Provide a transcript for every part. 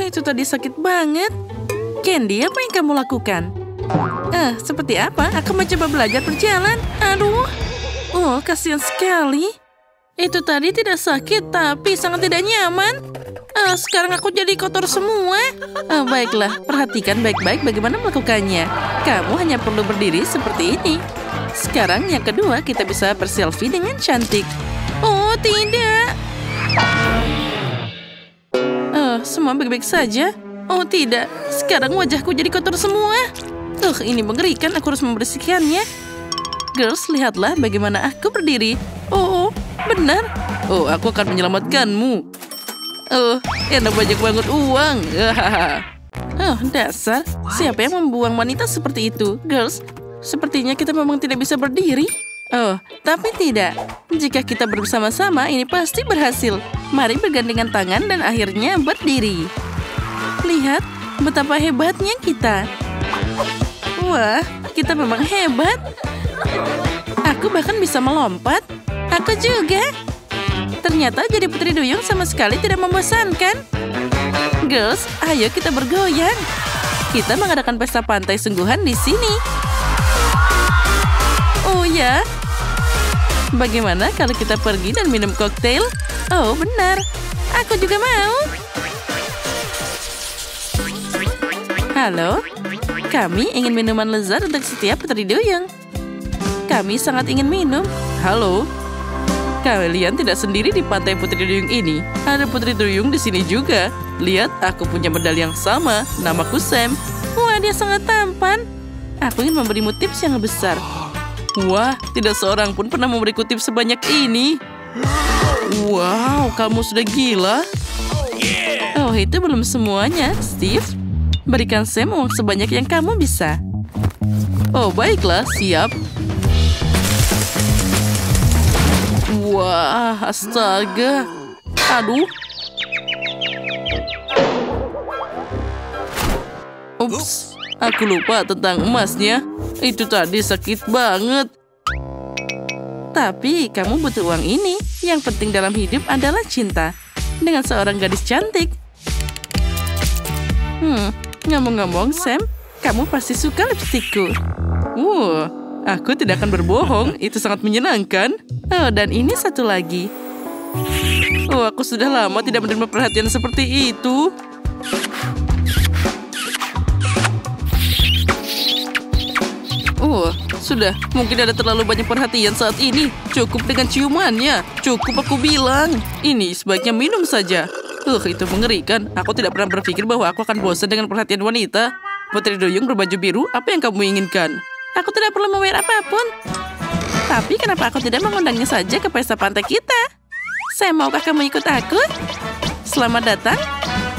itu tadi sakit banget. Candy, apa yang kamu lakukan? Seperti apa? Aku mencoba belajar berjalan. Aduh. Kasihan sekali. Itu tadi tidak sakit, tapi sangat tidak nyaman. Sekarang aku jadi kotor semua. Baiklah, perhatikan baik-baik bagaimana melakukannya. Kamu hanya perlu berdiri seperti ini. Sekarang yang kedua, kita bisa berselfie dengan cantik. Oh, tidak. Semua baik-baik saja. Oh, tidak. Sekarang wajahku jadi kotor semua. Ini mengerikan. Aku harus membersihkannya. Girls, lihatlah bagaimana aku berdiri. Oh, benar. Aku akan menyelamatkanmu. Enak banyak banget uang. Dasar. Siapa yang membuang wanita seperti itu? Girls, sepertinya kita memang tidak bisa berdiri. Tapi tidak. Jika kita bersama-sama, ini pasti berhasil. Mari bergandengan tangan dan akhirnya berdiri. Lihat betapa hebatnya kita. Wah, kita memang hebat. Aku bahkan bisa melompat. Aku juga. Ternyata jadi putri duyung sama sekali tidak membosankan. Girls, ayo kita bergoyang. Kita mengadakan pesta pantai sungguhan di sini. Oh ya. Bagaimana kalau kita pergi dan minum koktail? Oh, benar. Aku juga mau. Halo. Kami ingin minuman lezat untuk setiap putri duyung. Kami sangat ingin minum. Halo. Kalian tidak sendiri di pantai putri duyung ini. Ada putri duyung di sini juga. Lihat, aku punya medali yang sama. Namaku Sam. Wah, dia sangat tampan. Aku ingin memberimu tips yang besar. Wah, tidak seorang pun pernah memberiku tips sebanyak ini. Wow, kamu sudah gila. Oh, itu belum semuanya, Steve. Berikan Sam uang sebanyak yang kamu bisa. Oh, baiklah, siap. Wah, astaga. Aduh. Ups, aku lupa tentang emasnya. Itu tadi sakit banget. Tapi kamu butuh uang ini. Yang penting dalam hidup adalah cinta. Dengan seorang gadis cantik. Ngomong-ngomong, Sam, kamu pasti suka lipstikku. Aku tidak akan berbohong. Itu sangat menyenangkan. Dan ini satu lagi. Aku sudah lama tidak menerima perhatian seperti itu. Sudah. Mungkin ada terlalu banyak perhatian saat ini. Cukup dengan ciumannya. Cukup aku bilang. Ini sebaiknya minum saja. Itu mengerikan. Aku tidak pernah berpikir bahwa aku akan bosan dengan perhatian wanita. Putri duyung berbaju biru, apa yang kamu inginkan? Aku tidak perlu membayar apapun. Tapi kenapa aku tidak mengundangnya saja ke pesta pantai kita? Maukah kamu ikut aku? Selamat datang.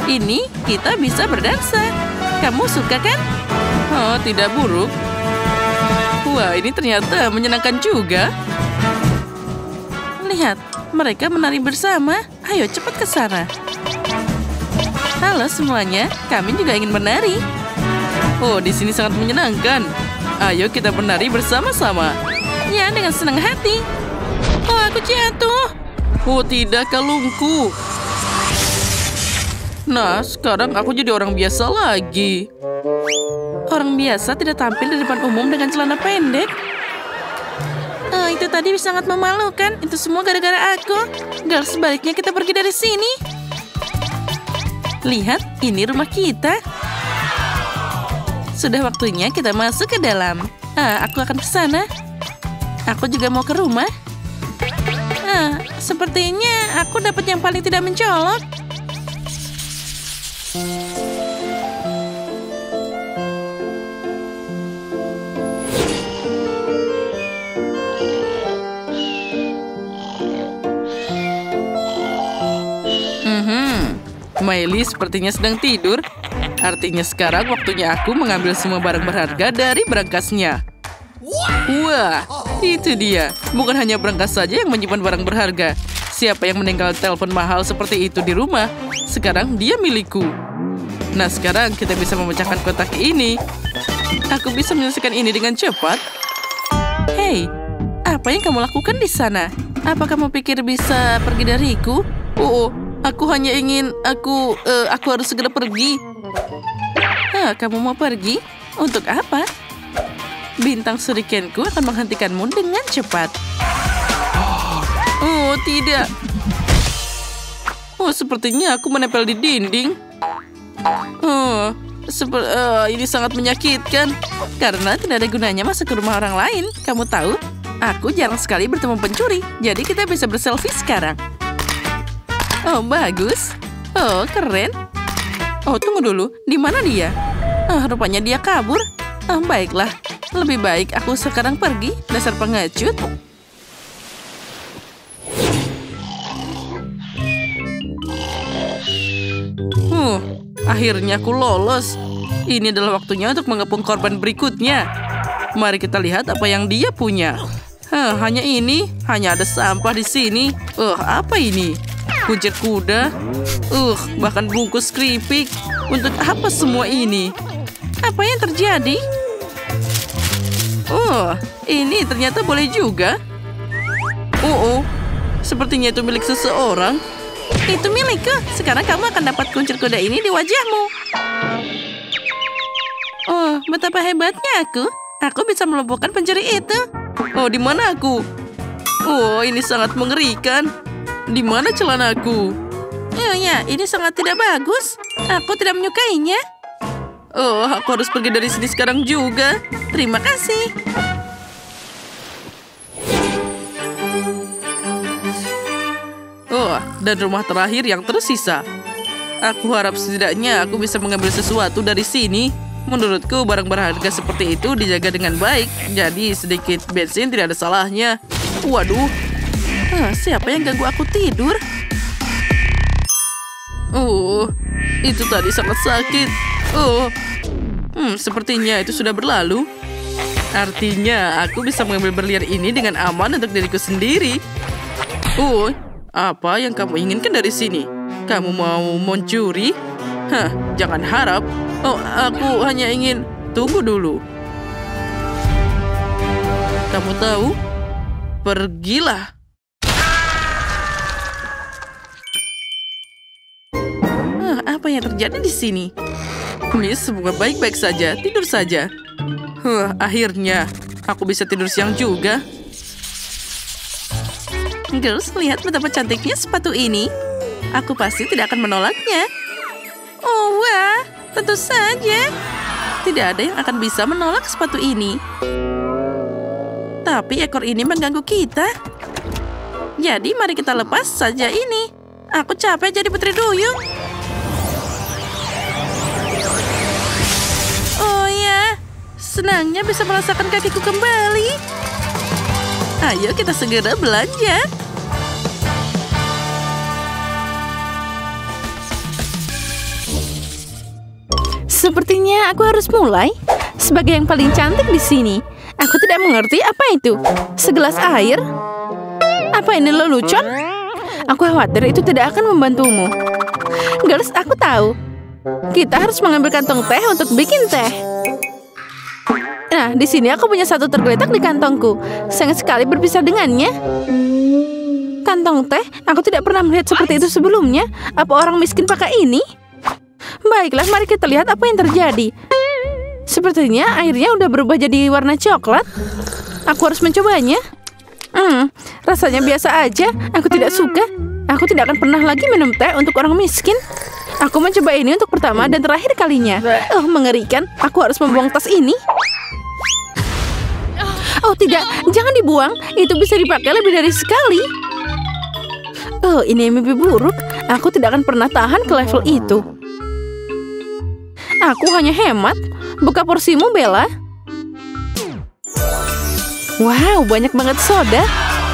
Ini kita bisa berdansa. Kamu suka kan? Oh, tidak buruk. Wah, ini ternyata menyenangkan juga. Lihat, mereka menari bersama. Ayo cepat ke sana. Halo semuanya, kami juga ingin menari. Di sini sangat menyenangkan. Ayo kita menari bersama-sama. Ya, dengan senang hati. Aku jatuh. Tidak, kalungku. Nah, sekarang aku jadi orang biasa lagi. Orang biasa tidak tampil di depan umum dengan celana pendek. Itu tadi sangat memalukan. Itu semua gara-gara aku. Girls, sebaliknya kita pergi dari sini. Lihat, ini rumah kita. Sudah waktunya kita masuk ke dalam. Aku akan ke sana. Aku juga mau ke rumah. Sepertinya aku dapat yang paling tidak mencolok. Miley sepertinya sedang tidur. Artinya sekarang waktunya aku mengambil semua barang berharga dari berangkasnya. Wah, itu dia. Bukan hanya berangkas saja yang menyimpan barang berharga. Siapa yang meninggal telepon mahal seperti itu di rumah, sekarang dia milikku. Nah, sekarang kita bisa memecahkan kotak ini. Aku bisa menyelesaikan ini dengan cepat. Hei, apa yang kamu lakukan di sana? Apa kamu pikir bisa pergi dariku? Aku hanya ingin, aku harus segera pergi. Kamu mau pergi? Untuk apa? Bintang shurikenku akan menghentikanmu dengan cepat. Oh, tidak. Oh, sepertinya aku menempel di dinding. Ini sangat menyakitkan. Karena tidak ada gunanya masuk ke rumah orang lain. Kamu tahu, aku jarang sekali bertemu pencuri. Jadi kita bisa berselfie sekarang. Oh, bagus. Oh, keren. Oh, tunggu dulu. Di mana dia? Rupanya dia kabur. Baiklah. Lebih baik aku sekarang pergi. Dasar pengecut. Akhirnya aku lolos. Ini adalah waktunya untuk mengepung korban berikutnya. Mari kita lihat apa yang dia punya. Hanya ini. Hanya ada sampah di sini. Apa ini? Kuncir kuda. Bahkan bungkus keripik. Untuk apa semua ini? Apa yang terjadi? Ini ternyata boleh juga. Sepertinya itu milik seseorang. Itu milikku. Sekarang kamu akan dapat kuncir kuda ini di wajahmu. Betapa hebatnya aku. Aku bisa melumpuhkan pencuri itu. Di mana aku? Ini sangat mengerikan. Di mana celanaku? Ya, ini sangat tidak bagus. Aku tidak menyukainya. Aku harus pergi dari sini sekarang juga. Terima kasih. Dan rumah terakhir yang tersisa. Aku harap setidaknya aku bisa mengambil sesuatu dari sini. Menurutku barang berharga seperti itu dijaga dengan baik. Jadi sedikit bensin tidak ada salahnya. Waduh. Siapa yang ganggu aku tidur? Itu tadi sangat sakit. Sepertinya itu sudah berlalu. Artinya aku bisa mengambil berlian ini dengan aman untuk diriku sendiri. Apa yang kamu inginkan dari sini? Kamu mau mencuri? Jangan harap. Aku hanya ingin... Tunggu dulu. Kamu tahu? Pergilah. Apa yang terjadi di sini? Miss, semua baik-baik saja. Tidur saja. Akhirnya aku bisa tidur siang juga. Girls, lihat betapa cantiknya sepatu ini. Aku pasti tidak akan menolaknya. Wah, tentu saja. Tidak ada yang akan bisa menolak sepatu ini. Tapi ekor ini mengganggu kita. Jadi mari kita lepas saja ini. Aku capek jadi putri duyung. Oh ya, senangnya bisa merasakan kakiku kembali. Ayo kita segera belanja. Sepertinya aku harus mulai. Sebagai yang paling cantik di sini, aku tidak mengerti apa itu. Segelas air? Apa ini lelucon? Aku khawatir itu tidak akan membantumu. Girls, aku tahu. Kita harus mengambil kantong teh untuk bikin teh. Nah, di sini aku punya satu tergeletak di kantongku. Sayang sekali berpisah dengannya. Kantong teh? Aku tidak pernah melihat seperti itu sebelumnya. Apa orang miskin pakai ini? Baiklah, mari kita lihat apa yang terjadi. Sepertinya airnya udah berubah jadi warna coklat. Aku harus mencobanya. Rasanya biasa aja. Aku tidak suka. Aku tidak akan pernah lagi minum teh untuk orang miskin. Aku mencoba ini untuk pertama dan terakhir kalinya. Mengerikan. Aku harus membuang tas ini. Oh tidak, jangan dibuang. Itu bisa dipakai lebih dari sekali. Ini mimpi buruk. Aku tidak akan pernah tahan ke level itu. Aku hanya hemat. Buka porsimu, Bella. Wow, banyak banget soda.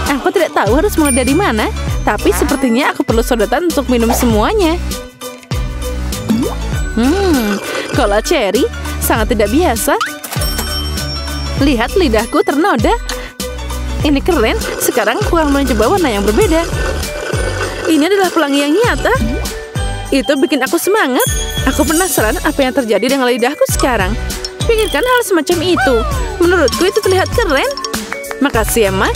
Aku tidak tahu harus mulai dari mana. Tapi sepertinya aku perlu sodotan untuk minum semuanya. Cola cherry sangat tidak biasa. Lihat lidahku ternoda. Ini keren. Sekarang aku akan mencoba warna yang berbeda. Ini adalah pelangi yang nyata. Itu bikin aku semangat. Aku penasaran apa yang terjadi dengan lidahku sekarang. Pikirkan hal semacam itu. Menurutku itu terlihat keren. Makasih, Emma.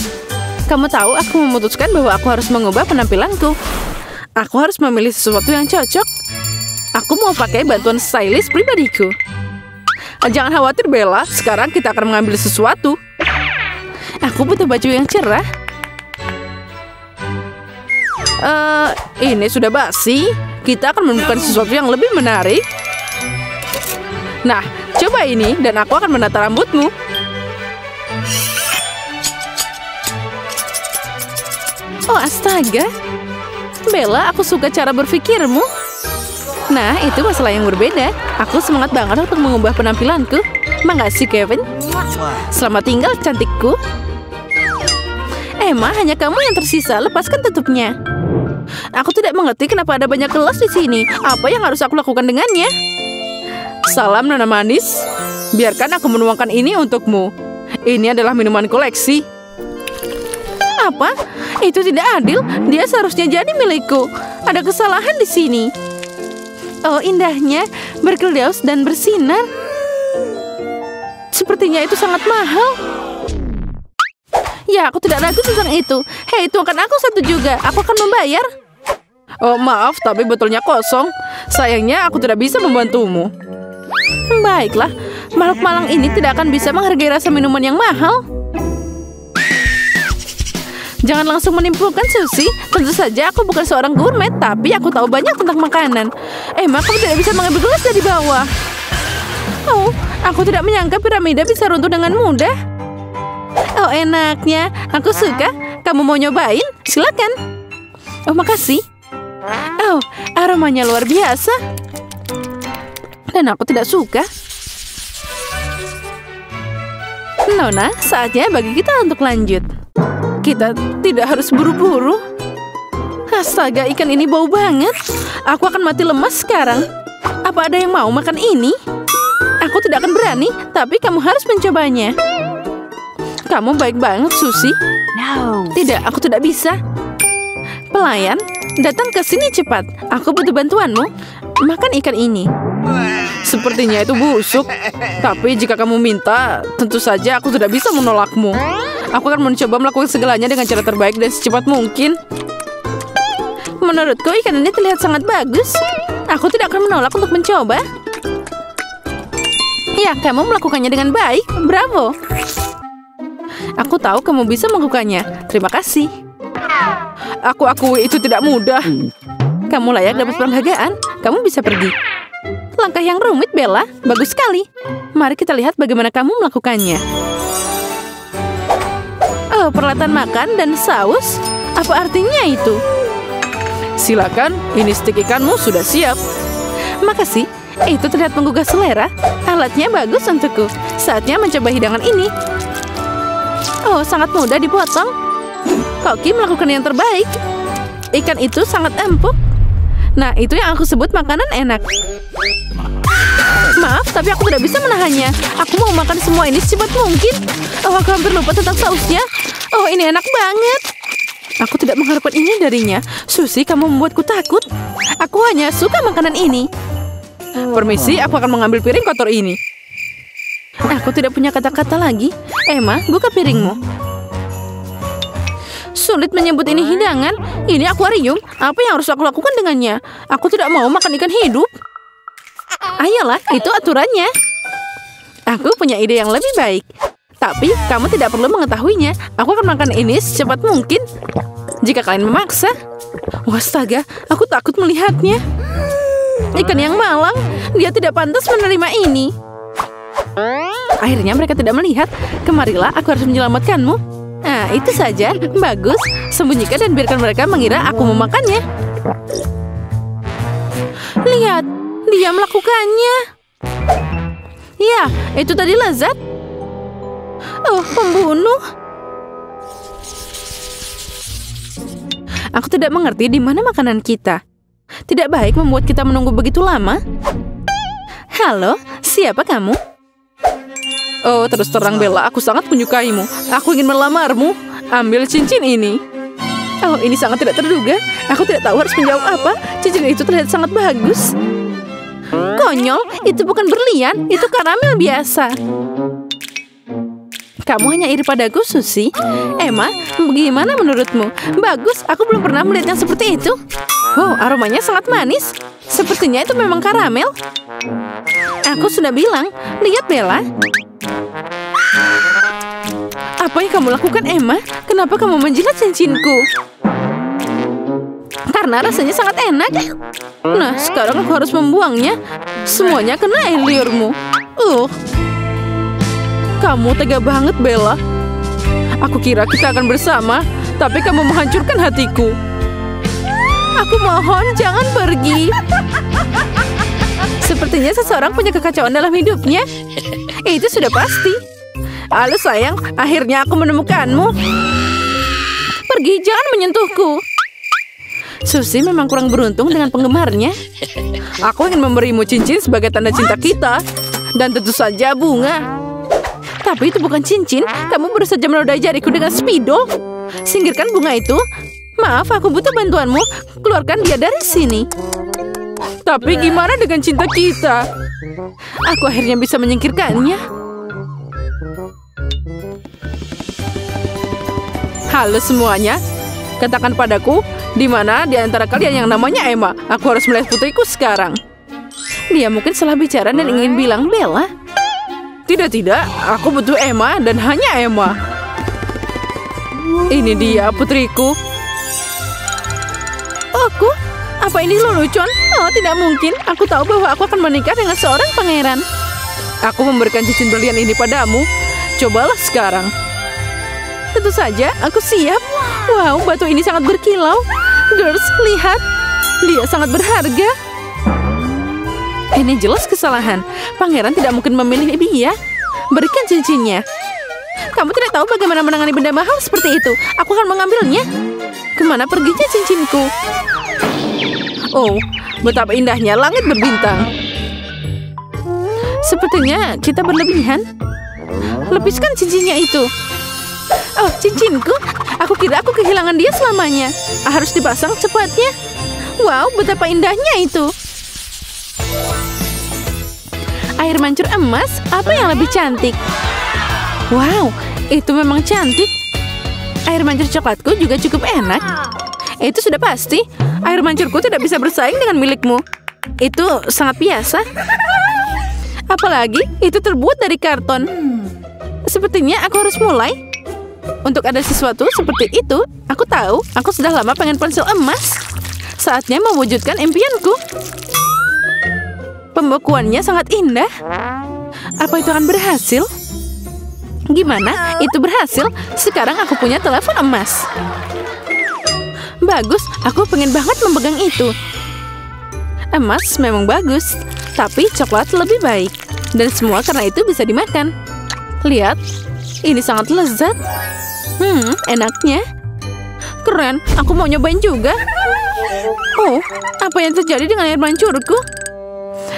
Kamu tahu aku memutuskan bahwa aku harus mengubah penampilanku. Aku harus memilih sesuatu yang cocok. Aku mau pakai bantuan stylist pribadiku. Jangan khawatir, Bella. Sekarang kita akan mengambil sesuatu. Aku butuh baju yang cerah. Ini sudah basi. Kita akan menemukan sesuatu yang lebih menarik. Nah, coba ini dan aku akan menata rambutmu. Oh, astaga. Bella, aku suka cara berpikirmu. Nah, itu masalah yang berbeda. Aku semangat banget untuk mengubah penampilanku. Makasih, Kevin. Selamat tinggal, cantikku. Emma, hanya kamu yang tersisa. Lepaskan tutupnya. Aku tidak mengerti kenapa ada banyak gelas di sini. Apa yang harus aku lakukan dengannya? Salam, Nona manis. Biarkan aku menuangkan ini untukmu. Ini adalah minuman koleksi. Apa? Itu tidak adil. Dia seharusnya jadi milikku. Ada kesalahan di sini. Oh, indahnya, berkelas dan bersinar. Sepertinya itu sangat mahal. Ya, aku tidak ragu tentang itu. Hei, tuangkan aku satu juga. Aku akan membayar. Oh, maaf, tapi botolnya kosong. Sayangnya aku tidak bisa membantumu. Baiklah, makhluk malang ini tidak akan bisa menghargai rasa minuman yang mahal. Jangan langsung menimpulkan, Susie. Tentu saja aku bukan seorang gourmet, tapi aku tahu banyak tentang makanan. Emma, kamu tidak bisa mengambil gelas dari bawah. Oh, aku tidak menyangka piramida bisa runtuh dengan mudah. Oh, enaknya. Aku suka. Kamu mau nyobain? Silakan. Oh, makasih. Oh, aromanya luar biasa. Dan aku tidak suka. Nona, saatnya bagi kita untuk lanjut. Kita tidak harus buru-buru. Astaga, ikan ini bau banget. Aku akan mati lemas sekarang. Apa ada yang mau makan ini? Aku tidak akan berani, tapi kamu harus mencobanya. Kamu baik banget, Susie. No. Tidak, aku tidak bisa. Pelayan, datang ke sini cepat. Aku butuh bantuanmu. Makan ikan ini. Sepertinya itu busuk. Tapi jika kamu minta, tentu saja aku tidak bisa menolakmu. Aku akan mencoba melakukan segalanya dengan cara terbaik dan secepat mungkin. Menurutku ikan ini terlihat sangat bagus. Aku tidak akan menolak untuk mencoba. Ya, kamu melakukannya dengan baik. Bravo. Aku tahu kamu bisa melakukannya. Terima kasih. Aku akui itu tidak mudah. Kamu layak dapat penghargaan. Kamu bisa pergi. Langkah yang rumit, Bella. Bagus sekali. Mari kita lihat bagaimana kamu melakukannya. Oh, peralatan makan dan saus. Apa artinya itu? Silakan, ini stik ikanmu sudah siap. Makasih. Itu terlihat menggugah selera. Alatnya bagus untukku. Saatnya mencoba hidangan ini. Oh, sangat mudah dipotong. Koki melakukan yang terbaik. Ikan itu sangat empuk. Nah, itu yang aku sebut makanan enak. Maaf, tapi aku tidak bisa menahannya. Aku mau makan semua ini secepat mungkin. Oh, aku hampir lupa tentang sausnya. Oh, ini enak banget. Aku tidak mengharapkan ini darinya. Susie, kamu membuatku takut. Aku hanya suka makanan ini. Permisi, aku akan mengambil piring kotor ini. Aku tidak punya kata-kata lagi. Emma, buka piringmu. Sulit menyebut ini hidangan. Ini akuarium. Apa yang harus aku lakukan dengannya? Aku tidak mau makan ikan hidup. Ayolah, itu aturannya. Aku punya ide yang lebih baik. Tapi kamu tidak perlu mengetahuinya. Aku akan makan ini secepat mungkin. Jika kalian memaksa. Astaga, aku takut melihatnya. Ikan yang malang. Dia tidak pantas menerima ini. Akhirnya mereka tidak melihat. Kemarilah, aku harus menyelamatkanmu. Nah, itu saja. Bagus. Sembunyikan dan biarkan mereka mengira aku memakannya. Lihat, dia melakukannya. Ya, itu tadi lezat. Oh, pembunuh. Aku tidak mengerti di mana makanan kita. Tidak baik membuat kita menunggu begitu lama. Halo, siapa kamu? Oh, terus terang Bella, aku sangat menyukaimu. Aku ingin melamarmu. Ambil cincin ini. Oh, ini sangat tidak terduga. Aku tidak tahu harus menjawab apa. Cincin itu terlihat sangat bagus. Konyol, itu bukan berlian. Itu karamel biasa. Kamu hanya iri padaku, Susie. Emma, bagaimana menurutmu? Bagus, aku belum pernah melihat yang seperti itu. Oh, aromanya sangat manis. Sepertinya itu memang karamel. Aku sudah bilang, lihat Bella. Apa yang kamu lakukan, Emma? Kenapa kamu menjilat cincinku? Karena rasanya sangat enak. Nah, sekarang aku harus membuangnya. Semuanya kena air liurmu. Kamu tega banget, Bella. Aku kira kita akan bersama, tapi kamu menghancurkan hatiku. Aku mohon, jangan pergi. Sepertinya seseorang punya kekacauan dalam hidupnya. Itu sudah pasti. Halo sayang, akhirnya aku menemukanmu. Pergi, jangan menyentuhku. Susie memang kurang beruntung dengan penggemarnya. Aku ingin memberimu cincin sebagai tanda cinta kita. Dan tentu saja bunga. Tapi itu bukan cincin. Kamu baru saja menodai jariku dengan spidol. Singkirkan bunga itu. Maaf, aku butuh bantuanmu. Keluarkan dia dari sini. Tapi gimana dengan cinta kita? Aku akhirnya bisa menyingkirkannya. Halo semuanya. Katakan padaku, di mana di antara kalian yang namanya Emma? Aku harus melihat putriku sekarang. Dia mungkin salah bicara dan ingin bilang Bella. Tidak, aku butuh Emma dan hanya Emma. Ini dia putriku. Aku? Apa ini lelucon? Oh, tidak mungkin. Aku tahu bahwa aku akan menikah dengan seorang pangeran. Aku memberikan cincin berlian ini padamu. Cobalah sekarang. Tentu saja, aku siap. Wow, batu ini sangat berkilau. Girls, lihat. Dia sangat berharga. Ini jelas kesalahan. Pangeran tidak mungkin memilih dia. Berikan cincinnya. Kamu tidak tahu bagaimana menangani benda mahal seperti itu. Aku akan mengambilnya. Kemana perginya cincinku? Oh, betapa indahnya langit berbintang. Sepertinya kita berlebihan. Lepaskan cincinnya itu. Oh, cincinku. Aku kira aku kehilangan dia selamanya. Harus dipasang cepatnya. Wow, betapa indahnya itu. Air mancur emas, apa yang lebih cantik? Wow, itu memang cantik. Air mancur coklatku juga cukup enak. Itu sudah pasti. Air mancurku tidak bisa bersaing dengan milikmu. Itu sangat biasa. Apalagi, itu terbuat dari karton. Sepertinya aku harus mulai. Untuk ada sesuatu seperti itu, aku tahu aku sudah lama pengen ponsel emas. Saatnya mewujudkan impianku. Pembekuannya sangat indah. Apa itu akan berhasil? Gimana? Itu berhasil. Sekarang aku punya telepon emas. Bagus, aku pengen banget memegang itu. Emas memang bagus, tapi coklat lebih baik. Dan semua karena itu bisa dimakan. Lihat, ini sangat lezat. Enaknya. Keren, aku mau nyobain juga. Oh, apa yang terjadi dengan air mancurku?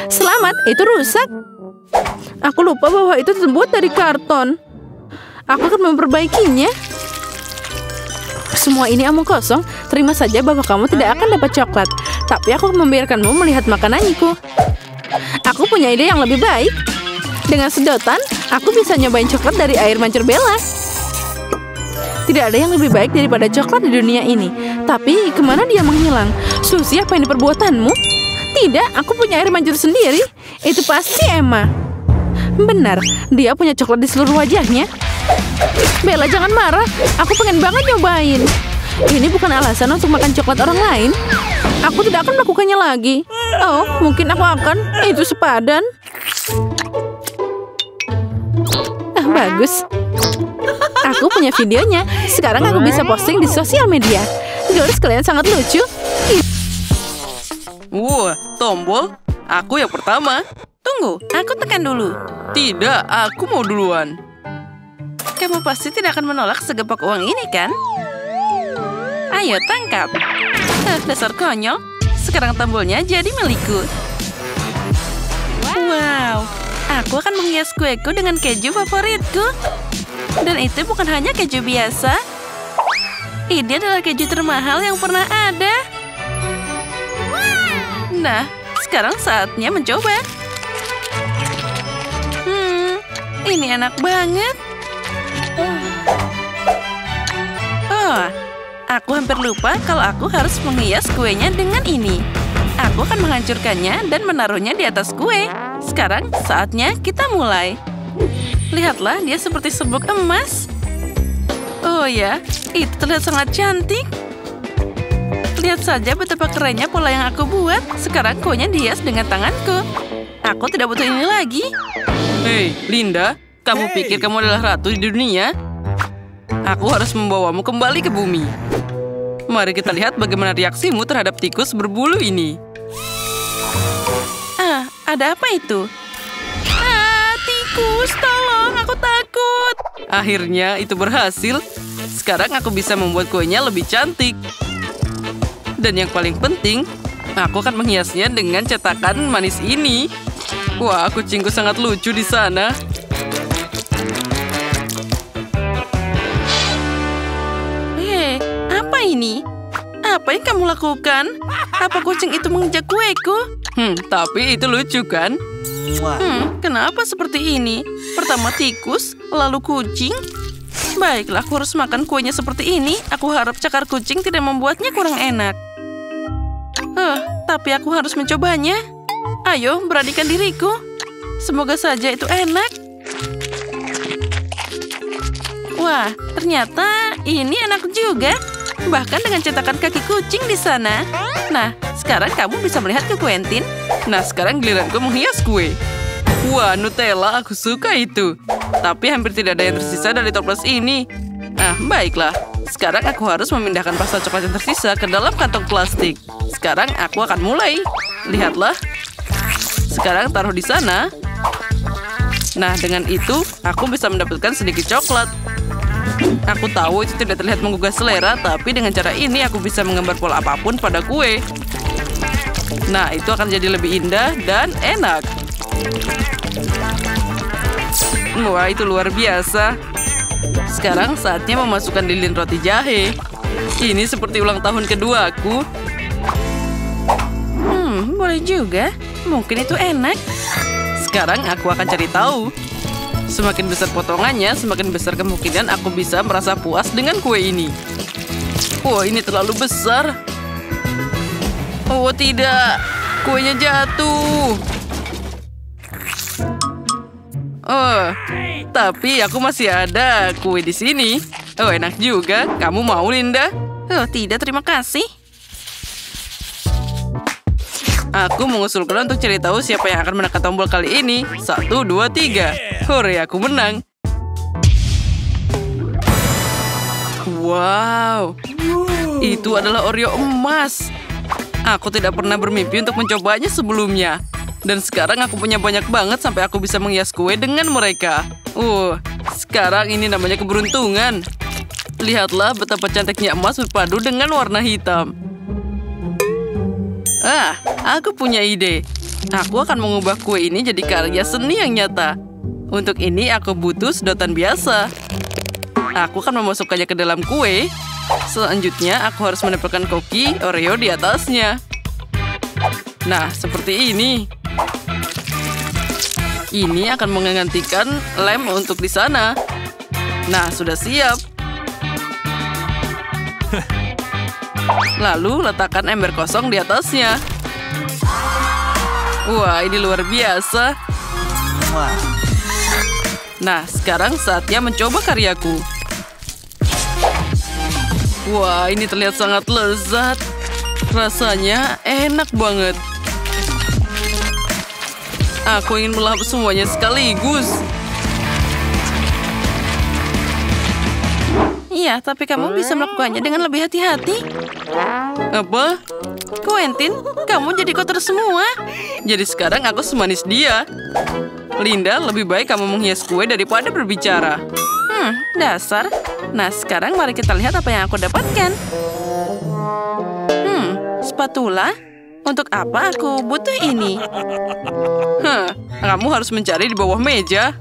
Selamat, itu rusak. Aku lupa bahwa itu terbuat dari karton. Aku akan memperbaikinya. Semua ini omong kosong. Terima saja bahwa kamu tidak akan dapat coklat. Tapi aku membiarkanmu melihat makananku. Aku punya ide yang lebih baik. Dengan sedotan, aku bisa nyobain coklat dari air mancur Bella. Tidak ada yang lebih baik daripada coklat di dunia ini. Tapi kemana dia menghilang? Susie, apa ini perbuatanmu? Tidak, aku punya air mancur sendiri. Itu pasti Emma. Benar, dia punya coklat di seluruh wajahnya. Bella, jangan marah. Aku pengen banget nyobain. Ini bukan alasan untuk makan coklat orang lain. Aku tidak akan melakukannya lagi. Oh, mungkin aku akan. Itu sepadan. Bagus. Aku punya videonya. Sekarang aku bisa posting di sosial media. Girls, kalian sangat lucu. Tombol. Aku yang pertama. Tunggu, aku tekan dulu. Tidak, aku mau duluan. Kamu pasti tidak akan menolak segepok uang ini, kan? Ayo, tangkap. Dasar konyol. Sekarang tombolnya jadi milikku. Wow, aku akan menghias kueku dengan keju favoritku. Dan itu bukan hanya keju biasa. Ini adalah keju termahal yang pernah ada. Nah, sekarang saatnya mencoba. Ini enak banget. Oh, Aku hampir lupa kalau aku harus menghias kuenya dengan ini. Aku akan menghancurkannya dan menaruhnya di atas kue. Sekarang saatnya kita mulai. Lihatlah, dia seperti serbuk emas. Oh ya, itu terlihat sangat cantik. Lihat saja betapa kerennya pola yang aku buat. Sekarang kuenya dihias dengan tanganku. Aku tidak butuh ini lagi. Hei, Linda, kamu pikir kamu adalah ratu di dunia? Aku harus membawamu kembali ke bumi. Mari kita lihat bagaimana reaksimu terhadap tikus berbulu ini. Ah, ada apa itu? Ah, tikus, tolong, aku takut. Akhirnya itu berhasil. Sekarang aku bisa membuat kuenya lebih cantik. Dan yang paling penting, aku akan menghiasnya dengan cetakan manis ini. Wah, kucingku sangat lucu di sana. Hei, apa ini? Apa yang kamu lakukan? Apa kucing itu menginjak kueku? Tapi itu lucu kan? Kenapa seperti ini? Pertama tikus, lalu kucing. Baiklah, aku harus makan kuenya seperti ini. Aku harap cakar kucing tidak membuatnya kurang enak. Tapi aku harus mencobanya. Ayo, beranikan diriku. Semoga saja itu enak. Wah, ternyata ini enak juga. Bahkan dengan cetakan kaki kucing di sana. Nah, sekarang kamu bisa melihat ke Quentin. Nah, sekarang giliranku menghias kue. Wah, Nutella, aku suka itu. Tapi hampir tidak ada yang tersisa dari toples ini. Baiklah. Sekarang aku harus memindahkan pasta coklat yang tersisa ke dalam kantong plastik. Sekarang aku akan mulai. Lihatlah. Sekarang taruh di sana. Nah, dengan itu, aku bisa mendapatkan sedikit coklat. Aku tahu itu tidak terlihat menggugah selera, tapi dengan cara ini aku bisa menggambar pola apapun pada kue. Nah, itu akan jadi lebih indah dan enak. Wah, itu luar biasa. Sekarang saatnya memasukkan lilin roti jahe. Ini seperti ulang tahun kedua aku. Boleh juga. Mungkin itu enak. Sekarang aku akan cari tahu. Semakin besar potongannya, semakin besar kemungkinan aku bisa merasa puas dengan kue ini. Wah, ini terlalu besar. Oh, tidak. Kuenya jatuh. Tapi aku masih ada kue di sini. Oh, enak juga. Kamu mau, Linda? Oh, tidak, terima kasih. Aku mengusulkan untuk cari tahu siapa yang akan menekan tombol kali ini. 1, 2, 3. Hore, aku menang. Wow. Itu adalah Oreo emas. Aku tidak pernah bermimpi untuk mencobanya sebelumnya. Dan sekarang aku punya banyak banget sampai aku bisa menghias kue dengan mereka. Sekarang ini namanya keberuntungan. Lihatlah betapa cantiknya emas berpadu dengan warna hitam. Aku punya ide. Aku akan mengubah kue ini jadi karya seni yang nyata. Untuk ini aku butuh sedotan biasa. Aku akan memasukkannya ke dalam kue. Selanjutnya aku harus menempelkan koki Oreo di atasnya. Nah, seperti ini. Ini akan menggantikan lem untuk di sana. Nah, sudah siap. Lalu letakkan ember kosong di atasnya. Wah, ini luar biasa. Nah, sekarang saatnya mencoba karyaku. Wah, ini terlihat sangat lezat. Rasanya enak banget. Aku ingin melahap semuanya sekaligus. Iya, tapi kamu bisa melakukannya dengan lebih hati-hati. Apa? Quentin, kamu jadi kotor semua. Jadi sekarang aku semanis dia. Linda, lebih baik kamu menghias kue daripada berbicara. Dasar. Nah, sekarang mari kita lihat apa yang aku dapatkan. Spatula. Untuk apa aku butuh ini? Kamu harus mencari di bawah meja.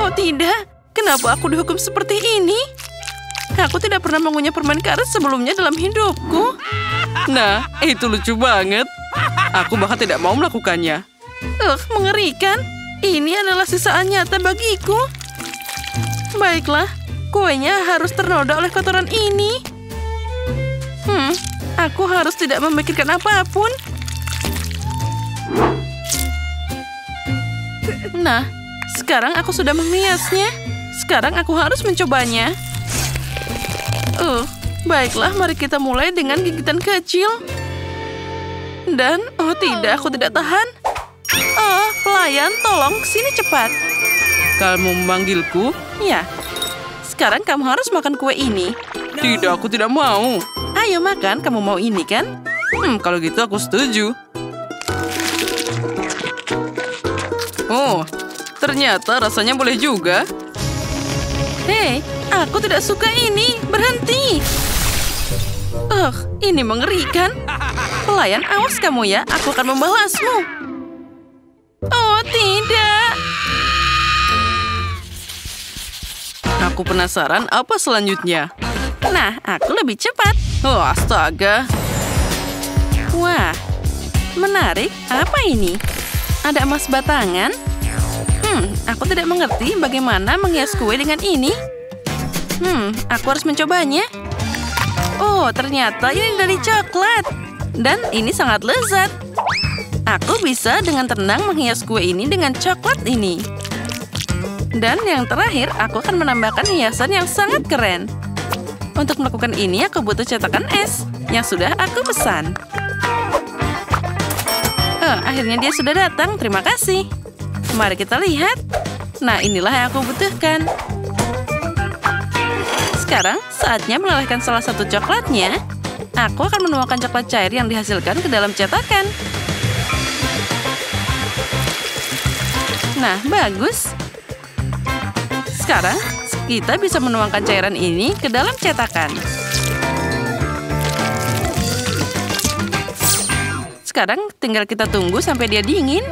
Oh tidak, kenapa aku dihukum seperti ini? Aku tidak pernah mengunyah permen karet sebelumnya dalam hidupku. Nah, itu lucu banget. Aku bahkan tidak mau melakukannya. Mengerikan. Ini adalah sisaan nyata bagiku. Baiklah, kuenya harus ternoda oleh kotoran ini. Aku harus tidak memikirkan apapun. Nah, sekarang aku sudah menghiasnya. Sekarang aku harus mencobanya. Baiklah, mari kita mulai dengan gigitan kecil. Dan, oh tidak, aku tidak tahan. Pelayan, tolong, sini cepat. Kamu memanggilku? Ya, sekarang kamu harus makan kue ini. Tidak, aku tidak mau. Ayo makan, kamu mau ini kan? Kalau gitu aku setuju. Oh, ternyata rasanya boleh juga. Hei, aku tidak suka ini. Berhenti. Ini mengerikan. Pelayan, awas kamu ya. Aku akan membalasmu. Oh, tidak. Aku penasaran apa selanjutnya. Nah, aku lebih cepat. Oh, astaga. Wah, menarik. Apa ini? Ada emas batangan? Aku tidak mengerti bagaimana menghias kue dengan ini. Aku harus mencobanya. Oh, ternyata ini dari coklat. Dan ini sangat lezat. Aku bisa dengan tenang menghias kue ini dengan coklat ini. Dan yang terakhir, aku akan menambahkan hiasan yang sangat keren. Untuk melakukan ini, aku butuh cetakan es yang sudah aku pesan. Akhirnya dia sudah datang. Terima kasih. Mari kita lihat. Nah, inilah yang aku butuhkan. Sekarang, saatnya melelehkan salah satu coklatnya. Aku akan menuangkan coklat cair yang dihasilkan ke dalam cetakan. Nah, bagus. Sekarang, kita bisa menuangkan cairan ini ke dalam cetakan. Sekarang tinggal kita tunggu sampai dia dingin.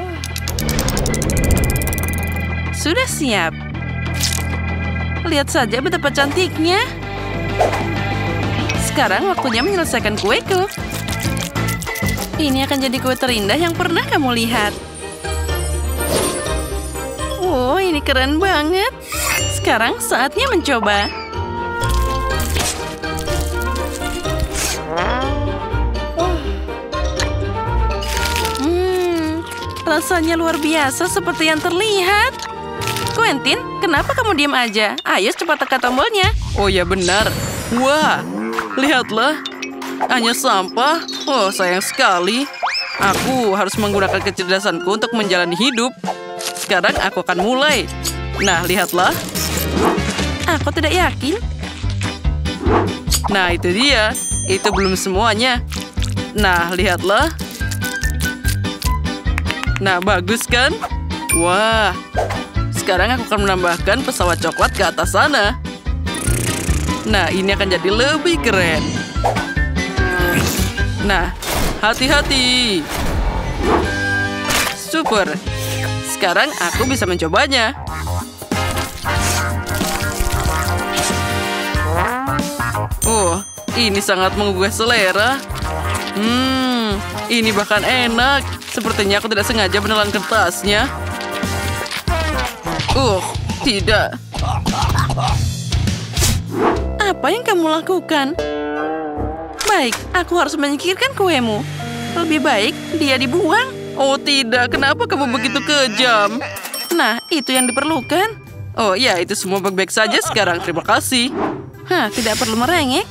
Sudah siap. Lihat saja betapa cantiknya. Sekarang waktunya menyelesaikan kueku. Ini akan jadi kue terindah yang pernah kamu lihat. Wow, ini keren banget. Sekarang saatnya mencoba. Rasanya luar biasa seperti yang terlihat. Quentin, kenapa kamu diam aja? Ayo cepat tekan tombolnya. Oh ya benar. Wah, lihatlah. Hanya sampah. Oh, sayang sekali. Aku harus menggunakan kecerdasanku untuk menjalani hidup. Sekarang aku akan mulai. Nah, lihatlah. Aku tidak yakin. Nah, itu dia. Itu belum semuanya. Nah, lihatlah. Nah, bagus kan? Wah. Sekarang aku akan menambahkan pesawat coklat ke atas sana. Nah, ini akan jadi lebih keren. Nah, hati-hati. Super. Sekarang aku bisa mencobanya. Oh, ini sangat menggugah selera. Ini bahkan enak. Sepertinya aku tidak sengaja menelan kertasnya. Tidak. Apa yang kamu lakukan? Baik, aku harus menyingkirkan kuemu. Lebih baik dia dibuang. Oh tidak, kenapa kamu begitu kejam? Nah, itu yang diperlukan. Oh ya, itu semua baik-baik saja sekarang. Terima kasih. Tidak perlu merengek.